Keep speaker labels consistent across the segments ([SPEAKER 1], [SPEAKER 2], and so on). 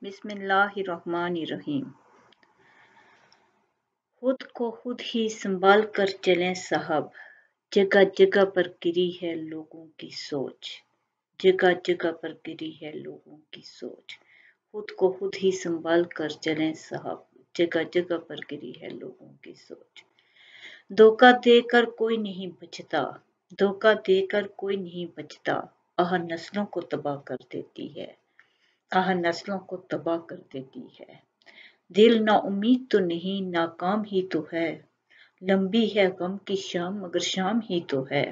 [SPEAKER 1] बिस्मिल्लाहिर्रहमानिर्रहीम। खुद को खुद ही संभाल कर चलें साहब, जगह जगह पर गिरी है लोगों की सोच। जगह जगह पर गिरी है लोगों की सोच। खुद को खुद ही संभाल कर चलें साहब, जगह जगह पर गिरी है लोगों की सोच। धोखा देकर कोई नहीं बचता, धोखा देकर कोई नहीं बचता। आह नस्लों को तबाह कर देती है, आह नस्लों को तबाह कर देती है। दिल ना उम्मीद तो नहीं, नाकाम ही तो है। लंबी है गम की शाम मगर शाम ही तो है।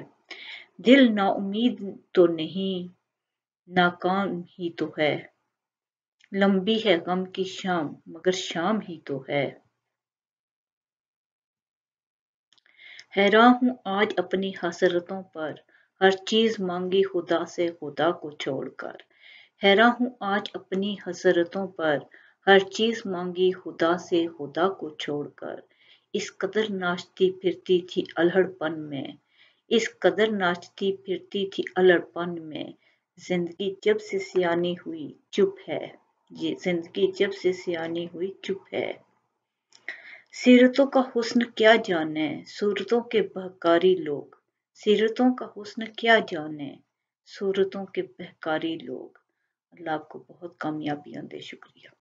[SPEAKER 1] दिल ना उम्मीद तो नहीं, नाकाम ही तो है। लंबी है गम की शाम मगर शाम ही तो है। हैरान हूँ आज अपनी हसरतों पर, हर चीज मांगी खुदा से खुदा को छोड़कर। हैरान हूँ आज अपनी हसरतों पर, हर चीज मांगी खुदा से खुदा को छोड़कर। इस कदर नाचती फिरती थी अल्हड़पन में, इस कदर नाचती फिरती थी अल्हड़पन में। जिंदगी जब से सियानी हुई चुप है, ये जिंदगी जब से सियानी हुई चुप है। सीरतों का हुस्न क्या जाने सूरतों के बहकारी लोग। सीरतों का हुस्न क्या जाने सूरतों के बहकारी लोग। अल्लाह आपको बहुत कामयाबियां दे। शुक्रिया।